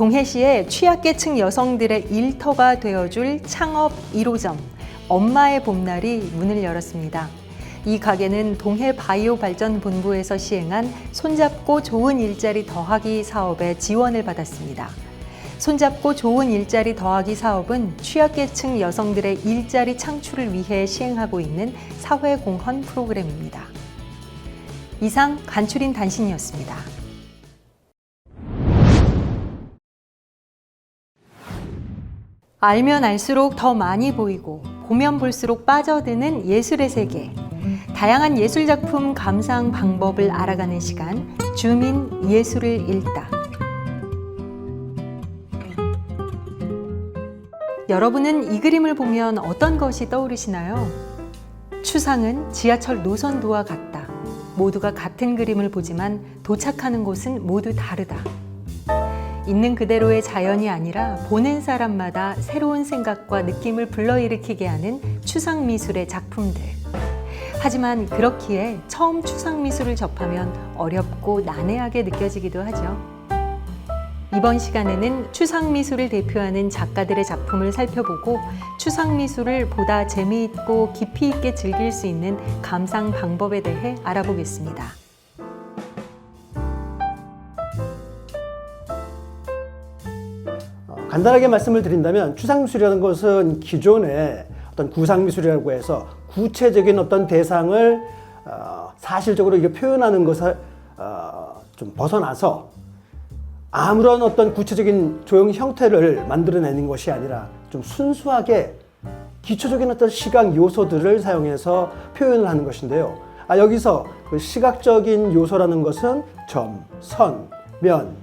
동해시의 취약계층 여성들의 일터가 되어줄 창업 1호점 엄마의 봄날이 문을 열었습니다. 이 가게는 동해바이오발전본부에서 시행한 손잡고 좋은 일자리 더하기 사업의 지원을 받았습니다. 손잡고 좋은 일자리 더하기 사업은 취약계층 여성들의 일자리 창출을 위해 시행하고 있는 사회공헌 프로그램입니다. 이상 간추린 단신이었습니다. 알면 알수록 더 많이 보이고 보면 볼수록 빠져드는 예술의 세계. 다양한 예술작품 감상 방법을 알아가는 시간, 줌인 예술을 읽다. 여러분은 이 그림을 보면 어떤 것이 떠오르시나요? 추상은 지하철 노선도와 같다. 모두가 같은 그림을 보지만 도착하는 곳은 모두 다르다. 있는 그대로의 자연이 아니라 보는 사람마다 새로운 생각과 느낌을 불러일으키게 하는 추상미술의 작품들. 하지만 그렇기에 처음 추상미술을 접하면 어렵고 난해하게 느껴지기도 하죠. 이번 시간에는 추상미술을 대표하는 작가들의 작품을 살펴보고 추상미술을 보다 재미있고 깊이 있게 즐길 수 있는 감상 방법에 대해 알아보겠습니다. 간단하게 말씀을 드린다면 추상미술이라는 것은 기존의 어떤 구상미술이라고 해서 구체적인 어떤 대상을 사실적으로 이게 표현하는 것을 좀 벗어나서 아무런 어떤 구체적인 조형 형태를 만들어내는 것이 아니라 좀 순수하게 기초적인 어떤 시각 요소들을 사용해서 표현을 하는 것인데요. 여기서 그 시각적인 요소라는 것은 점, 선, 면,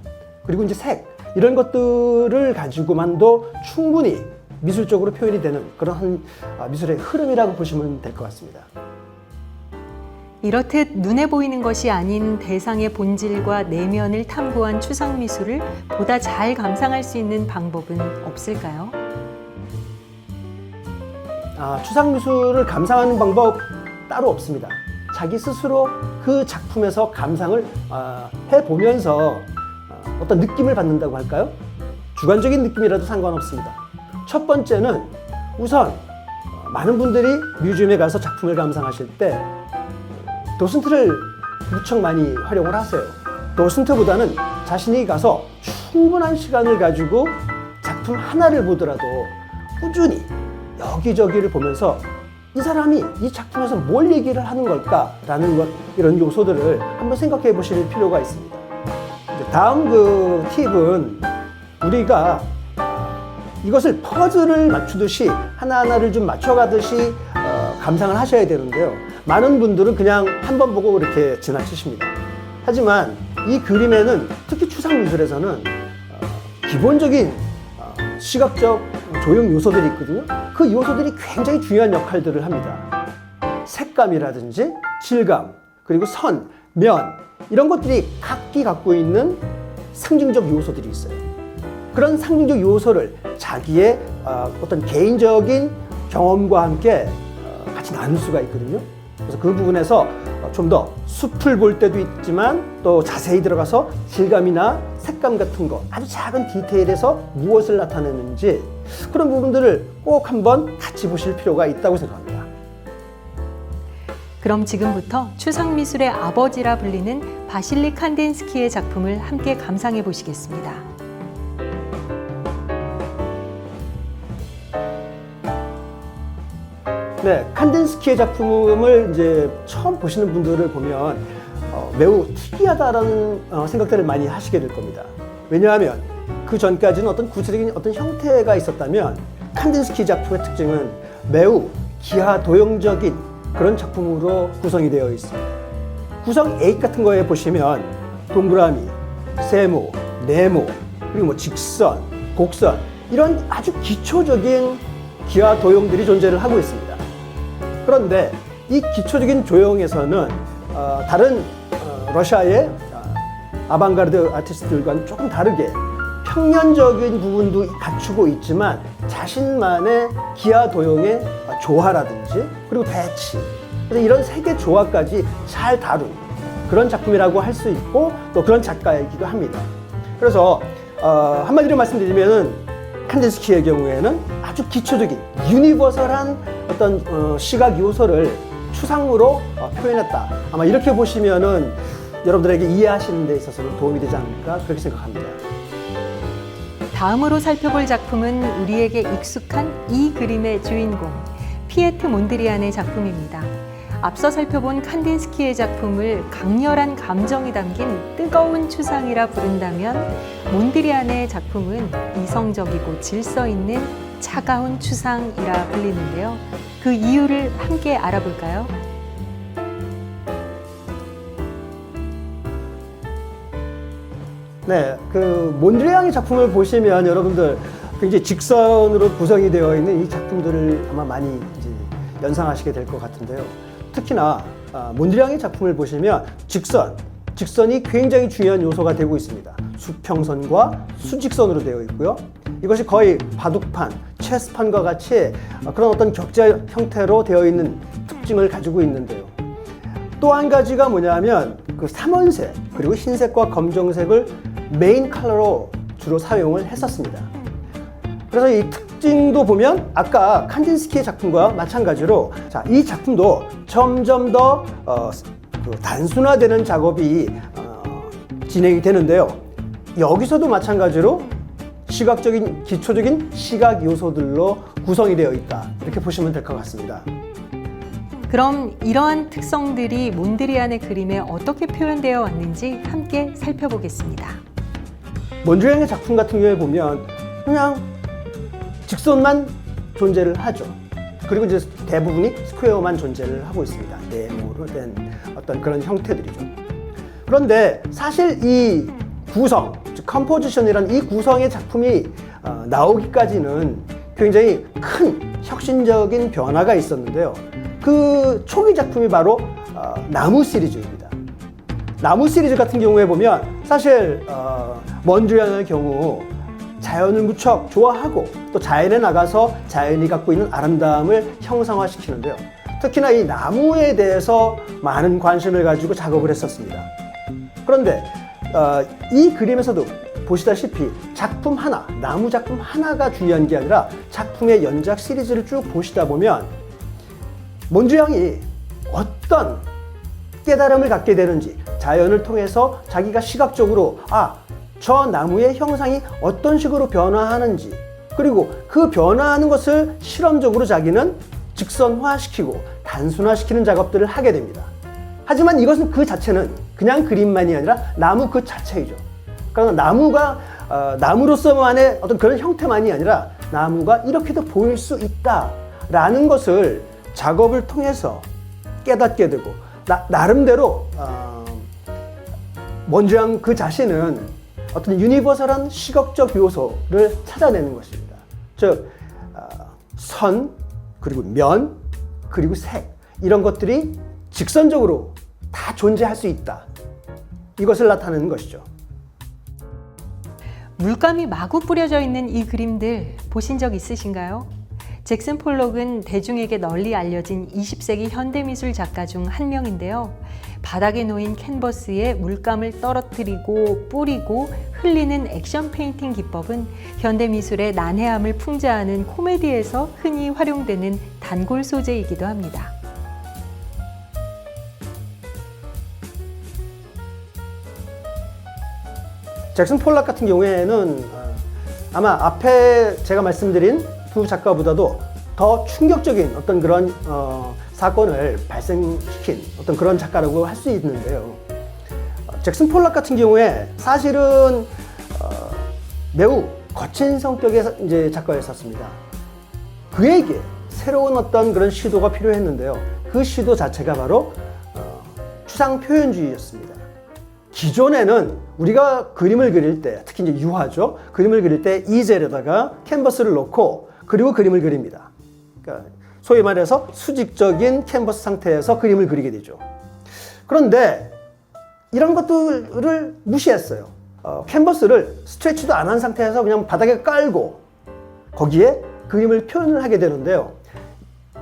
그리고 이제 색 이런 것들을 가지고만도 충분히 미술적으로 표현이 되는 그런 미술의 흐름이라고 보시면 될 것 같습니다. 이렇듯 눈에 보이는 것이 아닌 대상의 본질과 내면을 탐구한 추상미술을 보다 잘 감상할 수 있는 방법은 없을까요? 추상미술을 감상하는 방법 따로 없습니다. 자기 스스로 그 작품에서 감상을 해보면서 어떤 느낌을 받는다고 할까요? 주관적인 느낌이라도 상관없습니다. 첫 번째는 우선 많은 분들이 뮤지엄에 가서 작품을 감상하실 때 도슨트를 무척 많이 활용을 하세요. 도슨트보다는 자신이 가서 충분한 시간을 가지고 작품 하나를 보더라도 꾸준히 여기저기를 보면서 이 사람이 이 작품에서 뭘 얘기를 하는 걸까라는 것, 이런 요소들을 한번 생각해 보실 필요가 있습니다. 다음 그 팁은 우리가 이것을 퍼즐을 맞추듯이 하나하나를 좀 맞춰가듯이 감상을 하셔야 되는데요. 많은 분들은 그냥 한 번 보고 이렇게 지나치십니다. 하지만 이 그림에는 특히 추상미술에서는 기본적인 시각적 조형 요소들이 있거든요. 그 요소들이 굉장히 중요한 역할들을 합니다. 색감이라든지 질감, 그리고 선, 면 이런 것들이 각기 갖고 있는 상징적 요소들이 있어요. 그런 상징적 요소를 자기의 어떤 개인적인 경험과 함께 같이 나눌 수가 있거든요. 그래서 그 부분에서 좀 더 숲을 볼 때도 있지만 또 자세히 들어가서 질감이나 색감 같은 거 아주 작은 디테일에서 무엇을 나타내는지 그런 부분들을 꼭 한번 같이 보실 필요가 있다고 생각합니다. 그럼 지금부터 추상미술의 아버지라 불리는 바실리 칸딘스키의 작품을 함께 감상해 보시겠습니다. 네, 칸딘스키의 작품을 이제 처음 보시는 분들을 보면 매우 특이하다라는 생각들을 많이 하시게 될 겁니다. 왜냐하면 그 전까지는 어떤 구체적인 어떤 형태가 있었다면 칸딘스키 작품의 특징은 매우 기하 도형적인 그런 작품으로 구성이 되어 있습니다. 구성 A 같은 거에 보시면 동그라미, 세모, 네모, 그리고 뭐 직선, 곡선 이런 아주 기초적인 기하 도형들이 존재를 하고 있습니다. 그런데 이 기초적인 조형에서는 다른 러시아의 아방가르드 아티스트들과는 조금 다르게 평면적인 부분도 갖추고 있지만 자신만의 기하 도형의 조화라든지 그리고 배치, 그래서 이런 세계 조화까지 잘 다룬 그런 작품이라고 할 수 있고 또 그런 작가이기도 합니다. 그래서 한마디로 말씀드리면은 칸딘스키의 경우에는 아주 기초적인 유니버설한 어떤 시각 요소를 추상으로 표현했다. 아마 이렇게 보시면은 여러분들에게 이해하시는 데 있어서는 도움이 되지 않을까 그렇게 생각합니다. 다음으로 살펴볼 작품은 우리에게 익숙한 이 그림의 주인공, 피에트 몬드리안의 작품입니다. 앞서 살펴본 칸딘스키의 작품을 강렬한 감정이 담긴 뜨거운 추상이라 부른다면 몬드리안의 작품은 이성적이고 질서 있는 차가운 추상이라 불리는데요. 그 이유를 함께 알아볼까요? 네, 그 몬드리안의 작품을 보시면 여러분들 굉장히 직선으로 구성이 되어 있는 이 작품들을 아마 많이 이제 연상하시게 될 것 같은데요. 특히나 몬드리안의 작품을 보시면 직선이 굉장히 중요한 요소가 되고 있습니다. 수평선과 수직선으로 되어 있고요. 이것이 거의 바둑판, 체스판과 같이 그런 어떤 격자 형태로 되어 있는 특징을 가지고 있는데요. 또 한 가지가 뭐냐면 그 삼원색 그리고 흰색과 검정색을 메인 컬러로 주로 사용을 했었습니다. 그래서 이 특징도 보면 아까 칸딘스키의 작품과 마찬가지로 이 작품도 점점 더 단순화되는 작업이 진행이 되는데요. 여기서도 마찬가지로 기초적인 시각 요소들로 구성이 되어 있다. 이렇게 보시면 될 것 같습니다. 그럼 이러한 특성들이 몬드리안의 그림에 어떻게 표현되어 왔는지 함께 살펴보겠습니다. 몬드리안의 작품 같은 경우에 보면 그냥 직선만 존재를 하죠. 그리고 이제 대부분이 스퀘어만 존재를 하고 있습니다. 네모로 된 어떤 그런 형태들이죠. 그런데 사실 이 구성, 즉 컴포지션이라는 이 구성의 작품이 나오기까지는 굉장히 큰 혁신적인 변화가 있었는데요. 그 초기 작품이 바로 나무 시리즈입니다. 나무 시리즈 같은 경우에 보면 사실 몬드리안의 경우 자연을 무척 좋아하고 또 자연에 나가서 자연이 갖고 있는 아름다움을 형상화시키는데요. 특히나 이 나무에 대해서 많은 관심을 가지고 작업을 했었습니다. 그런데 이 그림에서도 보시다시피 작품 하나, 나무 작품 하나가 중요한 게 아니라 작품의 연작 시리즈를 쭉 보시다 보면 몬드리안이 어떤 깨달음을 갖게 되는지 자연을 통해서 자기가 시각적으로 저 나무의 형상이 어떤 식으로 변화하는지 그리고 그 변화하는 것을 실험적으로 자기는 직선화시키고 단순화시키는 작업들을 하게 됩니다. 하지만 이것은 그 자체는 그냥 그림만이 아니라 나무 그 자체이죠. 그러나 나무가 나무로서만의 어떤 그런 형태만이 아니라 나무가 이렇게도 보일 수 있다라는 것을 작업을 통해서 깨닫게 되고 나름대로 몬드리안 그 자신은 어떤 유니버설한 시각적 요소를 찾아내는 것입니다. 즉 선, 그리고 면, 그리고 색 이런 것들이 직선적으로 다 존재할 수 있다. 이것을 나타내는 것이죠. 물감이 마구 뿌려져 있는 이 그림들 보신 적 있으신가요? 잭슨 폴록은 대중에게 널리 알려진 20세기 현대미술 작가 중 한 명인데요. 바닥에 놓인 캔버스에 물감을 떨어뜨리고 뿌리고 흘리는 액션 페인팅 기법은 현대미술의 난해함을 풍자하는 코미디에서 흔히 활용되는 단골 소재이기도 합니다. 잭슨 폴락 같은 경우에는 아마 앞에 제가 말씀드린 두 작가보다도 더 충격적인 어떤 그런 사건을 발생시킨 어떤 그런 작가라고 할 수 있는데요. 잭슨 폴락 같은 경우에 사실은 매우 거친 성격의 이제 작가였었습니다. 그에게 새로운 어떤 그런 시도가 필요했는데요. 그 시도 자체가 바로 추상 표현주의였습니다. 기존에는 우리가 그림을 그릴 때, 특히 이제 유화죠. 그림을 그릴 때 이젤에다가 캔버스를 놓고 그리고 그림을 그립니다. 그러니까 소위 말해서 수직적인 캔버스 상태에서 그림을 그리게 되죠. 그런데 이런 것들을 무시했어요. 캔버스를 스트레치도 안 한 상태에서 그냥 바닥에 깔고 거기에 그림을 표현을 하게 되는데요.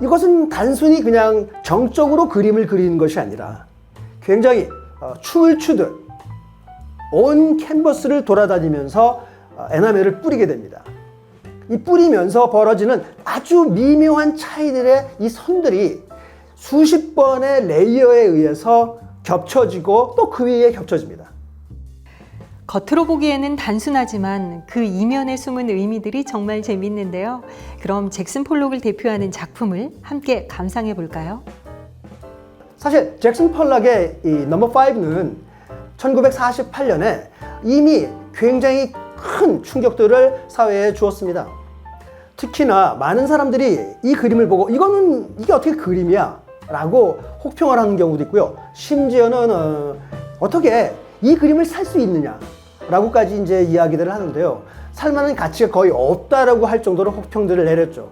이것은 단순히 그냥 정적으로 그림을 그리는 것이 아니라 굉장히 춤을 추듯 온 캔버스를 돌아다니면서 에나멜을 뿌리게 됩니다. 이 뿌리면서 벌어지는 아주 미묘한 차이들의 이 선들이 수십 번의 레이어에 의해서 겹쳐지고 또 그 위에 겹쳐집니다. 겉으로 보기에는 단순하지만 그 이면에 숨은 의미들이 정말 재밌는데요. 그럼 잭슨 폴록을 대표하는 작품을 함께 감상해 볼까요? 사실 잭슨 폴락의 이 넘버 5는 1948년에 이미 굉장히 큰 충격들을 사회에 주었습니다. 특히나 많은 사람들이 이 그림을 보고 이게 어떻게 그림이야? 라고 혹평을 하는 경우도 있고요. 심지어는 어떻게 이 그림을 살 수 있느냐? 라고까지 이제 이야기들을 하는데요. 살만한 가치가 거의 없다라고 할 정도로 혹평들을 내렸죠.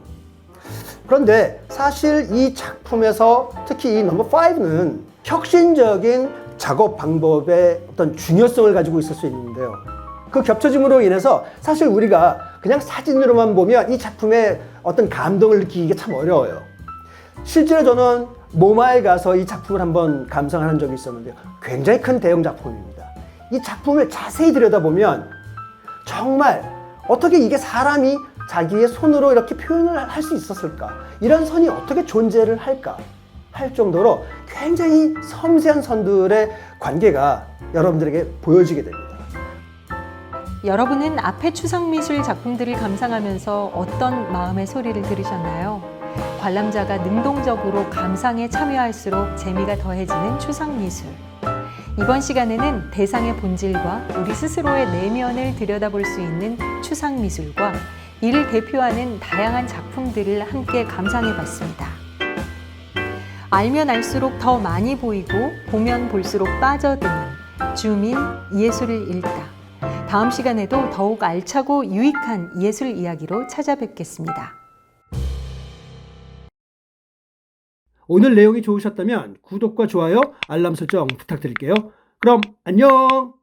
그런데 사실 이 작품에서 특히 이 넘버 5는 혁신적인 작업 방법의 어떤 중요성을 가지고 있을 수 있는데요. 그 겹쳐짐으로 인해서 사실 우리가 그냥 사진으로만 보면 이 작품의 어떤 감동을 느끼기가 참 어려워요. 실제로 저는 모마에 가서 이 작품을 한번 감상하는 적이 있었는데요. 굉장히 큰 대형 작품입니다. 이 작품을 자세히 들여다보면 정말 어떻게 이게 사람이 자기의 손으로 이렇게 표현을 할 수 있었을까? 이런 선이 어떻게 존재를 할까? 할 정도로 굉장히 섬세한 선들의 관계가 여러분들에게 보여지게 됩니다. 여러분은 앞의 추상미술 작품들을 감상하면서 어떤 마음의 소리를 들으셨나요? 관람자가 능동적으로 감상에 참여할수록 재미가 더해지는 추상미술. 이번 시간에는 대상의 본질과 우리 스스로의 내면을 들여다볼 수 있는 추상미술과 이를 대표하는 다양한 작품들을 함께 감상해봤습니다. 알면 알수록 더 많이 보이고 보면 볼수록 빠져드는 줌인 예술을 읽다. 다음 시간에도 더욱 알차고 유익한 예술 이야기로 찾아뵙겠습니다. 오늘 내용이 좋으셨다면 구독과 좋아요, 알람 설정 부탁드릴게요. 그럼 안녕!